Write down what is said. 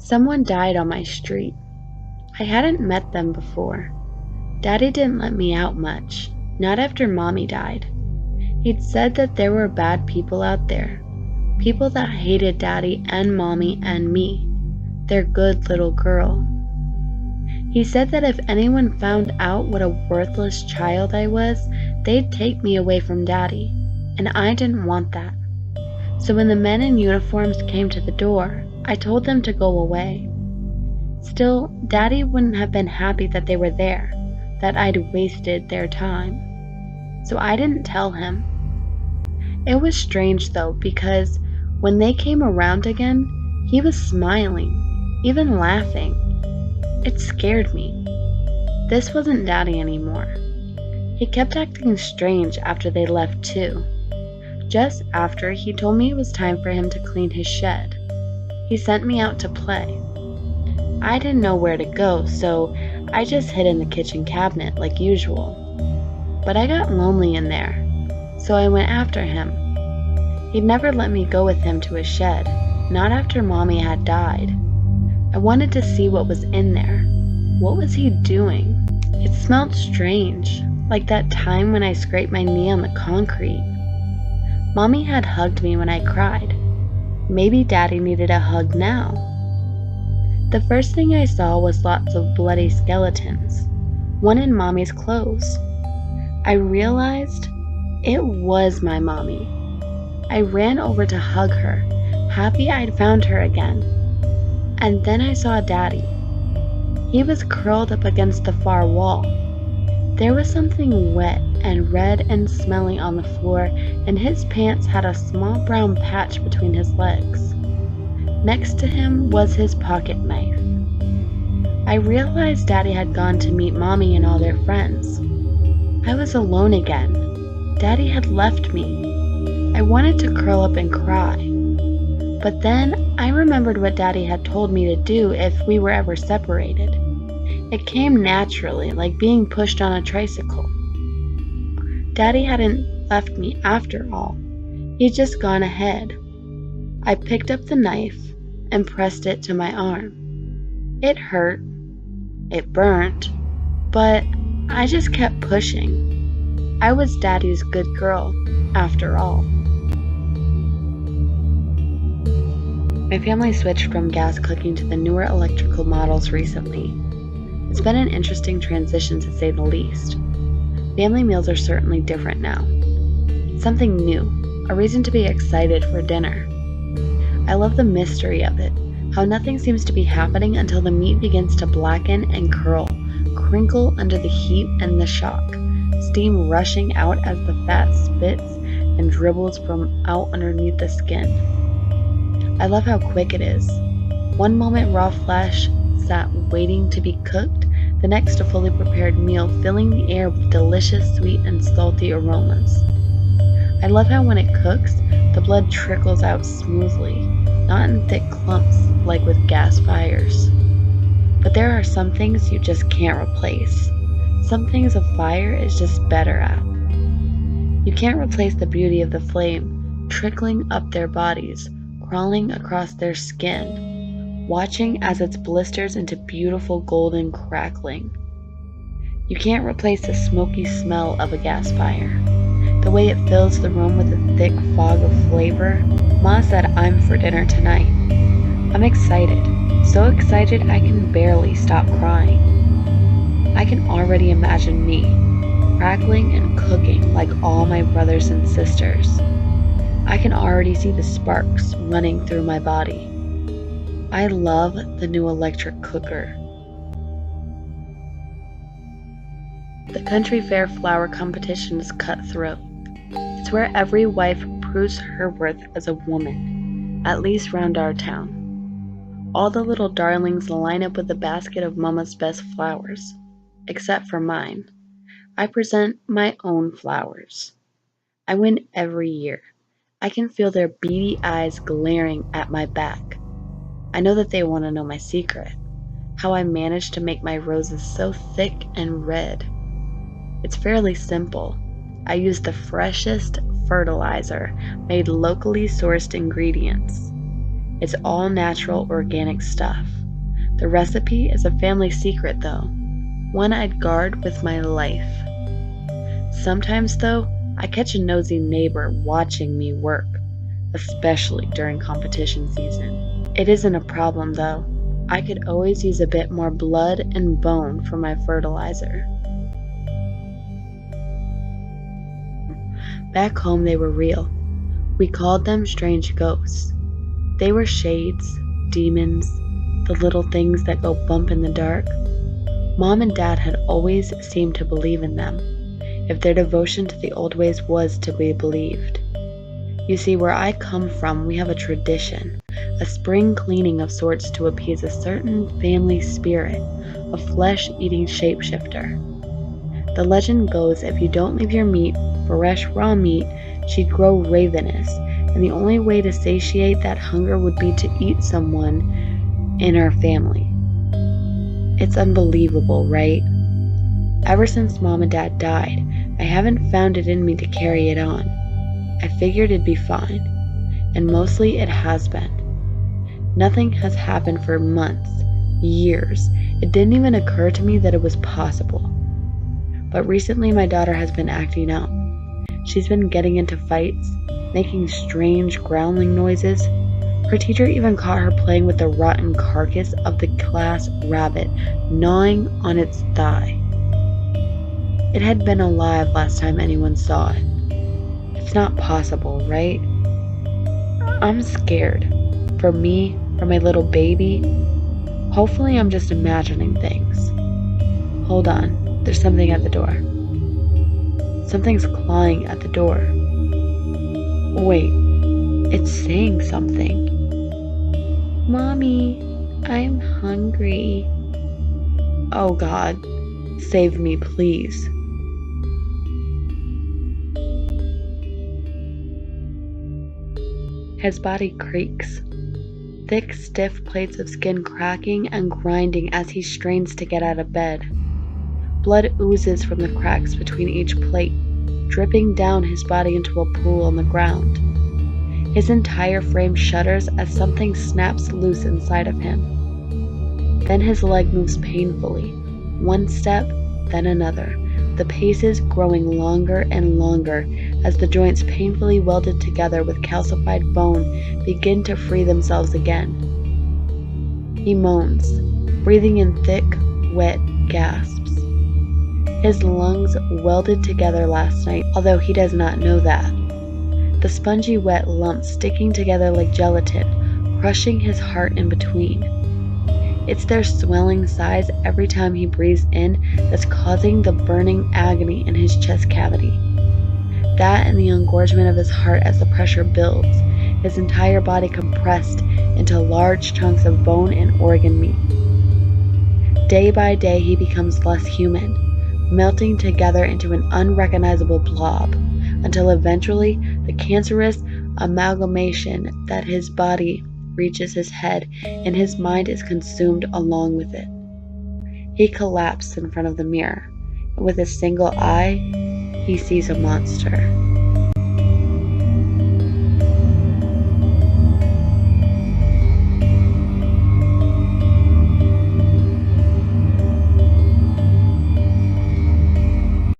Someone died on my street. I hadn't met them before. Daddy didn't let me out much, not after Mommy died. He'd said that there were bad people out there, people that hated Daddy and Mommy and me, their good little girl. He said that if anyone found out what a worthless child I was, they'd take me away from Daddy, and I didn't want that. So when the men in uniforms came to the door, I told them to go away. Still, Daddy wouldn't have been happy that they were there, that I'd wasted their time. So I didn't tell him. It was strange though, because when they came around again, he was smiling, even laughing. It scared me. This wasn't Daddy anymore. He kept acting strange after they left too. Just after, he told me it was time for him to clean his shed. He sent me out to play. I didn't know where to go, so I just hid in the kitchen cabinet like usual. But I got lonely in there, so I went after him. He'd never let me go with him to his shed, not after Mommy had died. I wanted to see what was in there. What was he doing? It smelled strange, like that time when I scraped my knee on the concrete. Mommy had hugged me when I cried. Maybe Daddy needed a hug now. The first thing I saw was lots of bloody skeletons, one in Mommy's clothes. I realized it was my Mommy. I ran over to hug her, happy I'd found her again. And then I saw Daddy. He was curled up against the far wall. There was something wet and red and smelly on the floor, and his pants had a small brown patch between his legs. Next to him was his pocket knife. I realized Daddy had gone to meet Mommy and all their friends. I was alone again. Daddy had left me. I wanted to curl up and cry. But then I remembered what Daddy had told me to do if we were ever separated. It came naturally, like being pushed on a tricycle. Daddy hadn't left me after all. He'd just gone ahead. I picked up the knife and pressed it to my arm. It hurt. It burnt. But I just kept pushing. I was Daddy's good girl, after all. My family switched from gas cooking to the newer electrical models recently. It's been an interesting transition to say the least. Family meals are certainly different now. Something new, a reason to be excited for dinner. I love the mystery of it, how nothing seems to be happening until the meat begins to blacken and curl, crinkle under the heat and the shock, steam rushing out as the fat spits and dribbles from out underneath the skin. I love how quick it is. One moment raw flesh sat waiting to be cooked, the next a fully prepared meal filling the air with delicious sweet and salty aromas. I love how when it cooks, the blood trickles out smoothly, not in thick clumps like with gas fires. But there are some things you just can't replace. Some things a fire is just better at. You can't replace the beauty of the flame trickling up their bodies, crawling across their skin, watching as it blisters into beautiful golden crackling. You can't replace the smoky smell of a gas fire, the way it fills the room with a thick fog of flavor. Ma said I'm for dinner tonight. I'm excited, so excited I can barely stop crying. I can already imagine me, crackling and cooking like all my brothers and sisters. I can already see the sparks running through my body. I love the new electric cooker. The country fair flower competition is cutthroat. It's where every wife proves her worth as a woman, at least round our town. All the little darlings line up with a basket of Mama's best flowers, except for mine. I present my own flowers. I win every year. I can feel their beady eyes glaring at my back. I know that they want to know my secret, how I managed to make my roses so thick and red. It's fairly simple. I use the freshest fertilizer, made locally sourced ingredients. It's all natural, organic stuff. The recipe is a family secret, though, one I'd guard with my life. Sometimes, though, I catch a nosy neighbor watching me work, especially during competition season. It isn't a problem, though. I could always use a bit more blood and bone for my fertilizer. Back home, they were real. We called them strange ghosts. They were shades, demons, the little things that go bump in the dark. Mom and Dad had always seemed to believe in them, if their devotion to the old ways was to be believed. You see, where I come from, we have a tradition, a spring cleaning of sorts to appease a certain family spirit, a flesh-eating shapeshifter. The legend goes if you don't leave your meat, fresh raw meat, she'd grow ravenous, and the only way to satiate that hunger would be to eat someone in our family. It's unbelievable, right? Ever since Mom and Dad died, I haven't found it in me to carry it on. I figured it'd be fine, and mostly it has been. Nothing has happened for months, years. It didn't even occur to me that it was possible. But recently my daughter has been acting out. She's been getting into fights, making strange growling noises. Her teacher even caught her playing with the rotten carcass of the class rabbit, gnawing on its thigh. It had been alive last time anyone saw it. It's not possible, right? I'm scared. For me, for my little baby. Hopefully I'm just imagining things. Hold on, there's something at the door. Something's clawing at the door. Wait, it's saying something. Mommy, I'm hungry. Oh God, save me, please. His body creaks, thick, stiff plates of skin cracking and grinding as he strains to get out of bed. Blood oozes from the cracks between each plate, dripping down his body into a pool on the ground. His entire frame shudders as something snaps loose inside of him. Then his leg moves painfully, one step, then another, the paces growing longer and longer as the joints painfully welded together with calcified bone begin to free themselves again. He moans, breathing in thick, wet gasps. His lungs welded together last night, although he does not know that. The spongy wet lumps sticking together like gelatin, crushing his heart in between. It's their swelling size every time he breathes in that's causing the burning agony in his chest cavity. That and the engorgement of his heart as the pressure builds, his entire body compressed into large chunks of bone and organ meat. Day by day he becomes less human, melting together into an unrecognizable blob, until eventually the cancerous amalgamation that his body reaches his head, and his mind is consumed along with it. He collapsed in front of the mirror, and with a single eye, he sees a monster.